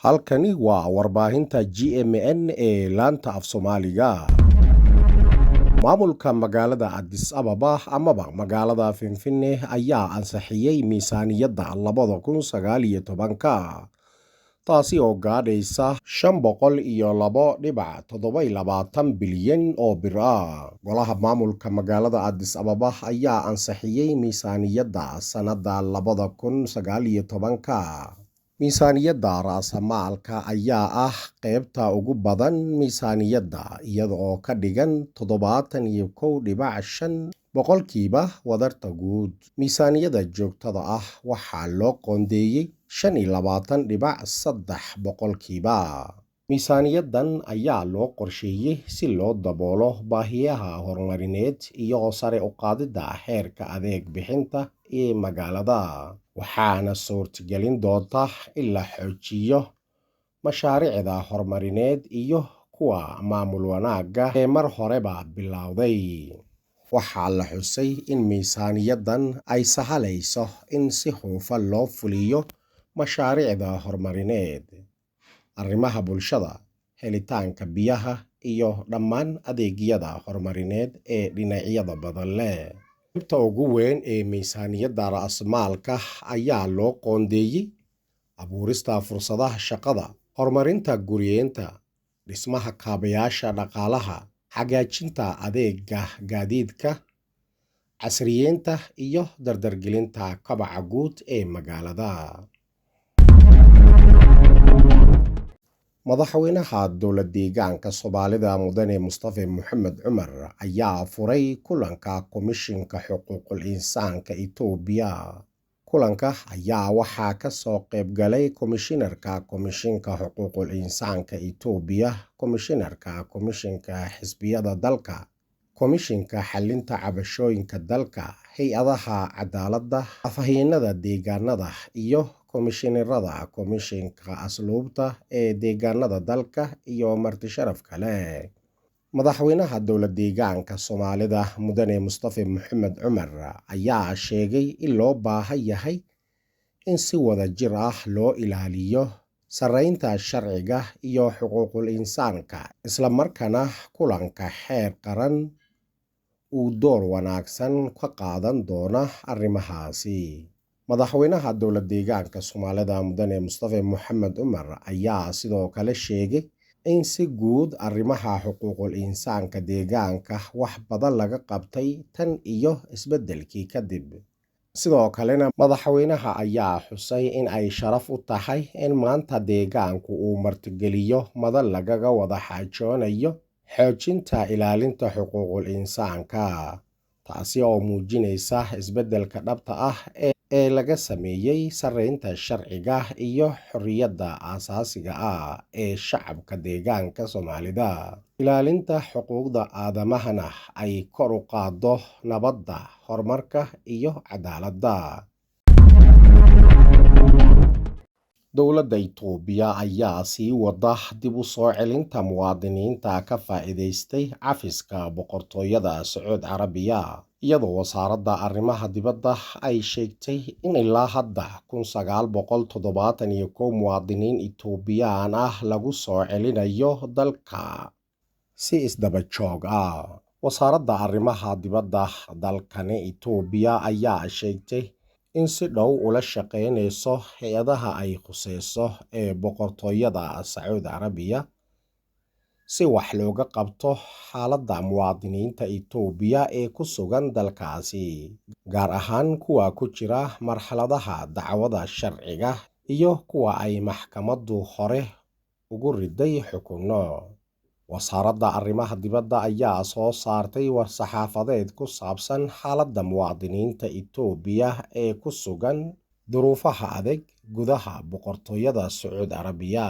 Halkani waa warbaahinta GMN ee laanta af Soomaaliga. Maamulka magaalada Addis Ababa amaba magaalada Finfinne ayaa ansixiyay miisaaniyadda 2019 taasi oo gaadhaysa 502.27 bilyan oo bir ah. Golaha maamulka magaalada Addis Ababa ayaa ansixiyay miisaaniyadda sanadda 2019. Miisaaniyadda raasamaalka ayaa ah qaybta ugu badan miisaaniyadda iyada oo ka dhigan 71.5 boqolkiiba wadarta guud. Miisaaniyadda joogtada ah waxaa loo qoondeeyey 25.3 boqolkiiba. Miisaaniyaddan ayaa loo qorsheeyey si loo daboolo baahiyaha horumarineed iyo sare u qaadidda heerka adeeg bixinta ee magaalada, waxaana suurtagelin doonta in la xoojiyo mashaariicda horumarineed iyo kuwa maamul wanaagga ee mar horeba bilowday. Waxaa la xusay in miisaaniyaddan ay sahlayso in si hufan loo fuliyo mashaariicda horumarineed, arrimaha bulshada, helitaanka biyaha iyo dhammaan adeegyada horumarineed ee dhinacyada badan leh. Qaybta ugu weyn ee miisaaniyadda raasamaalka ayaa loo qoondeeyey abuurista fursadaha shaqada, horumarinta guryeynta, dhismaha kaabayaasha dhaqaalaha, hagaajinta adeegga gaadiidka, casriyeynta iyo dardargelinta kobaca guud ee magaalada. Madaxweynaha dowlad deegaanka Soomaalida Mudane Mustafa Mohamed Cumar ayaa furay kulanka Komishinka Xuquuqul Insaanka Itoobiya. Kulanka ayaa waxaa ka soo qayb galay Komishinarka Komishinka Xuquuqul Insaanka Itoobiya, Komishinarka Komishinka Xisbiyada dalka, Komishinka Xalinta Cabashooyinka dalka, hay-adaha cadaaladda, afhayeenada deegaanada iyo komishinarada Komishinka Asluubta ee deegaanada dalka iyo marti sharaf kale. Madaxweynaha dowlad deegaanka Soomaalida Mudane Mustafa Mohamed Cumar ayaa sheegay in loo baahan yahay in si wada jir ah loo ilaaliyo sareynta sharciga iyo xuquuqul insaanka, isla markaana kulanka heer qaran uu door wanaagsan ka qaadan doono arrimahaasi. Madaxweynaha dowlad deegaanka Soomaalida Mudane Mustafa Mohamed Cumar ayaa sidoo kale sheegay in si guud arrimaha xuquuqul insaanka deegaanka wax badan laga qabtay tan iyo isbeddelkii kadib. Sidoo kalena madaxweynaha ayaa xusay in ay sharaf u tahay in maanta deegaanku uu martigeliyo madal lagaga wada xaajoonayo xoojinta ilaalinta xuquuqul insaanka, taasi oo muujinaysa isbeddelka dhabta ah ee laga sameeyay sareynta sharciga iyo xorriyadda aasaasiga ah ee shacabka deegaanka Soomaalida. Ilaalinta xuquuqda aadamahana ay kor u qaaddo nabadda, horumarka iyo cadaaladda. Dowladda Itoobiya ayaa sii wada dib u soo celinta muwaadiniinta ka faa'iidaystay cafiska boqortooyada Sacuudi Carabiya, iyadoo wasaaradda arrimaha dibadda ay sheegtay in ilaa hadda 1971 muwaadiniin Itoobiyaan ah lagu soo celinayo dalka si isdaba joog ah. Wasaaradda arrimaha dibadda dalkani Itoobiya ayaa sheegtay in si dhow ula shaqeynayso hay-adaha ay khusayso ee boqortooyada Sacuudi Carabiya si wax looga qabto xaaladda muwaadiniinta Itoobiya ee ku sugan dalkaasi, gaar ahaan kuwa ku jira marxaladaha dacwada sharciga iyo kuwa ay maxkamaddu hore ugu riday xukunno. Wasaaradda arrimaha dibadda ayaa soo saartay war-saxaafadeed ku saabsan xaaladda muwaadiniinta Itoobiya ee ku sugan duruufaha adag gudaha boqortooyada Sacuudi Carabiya.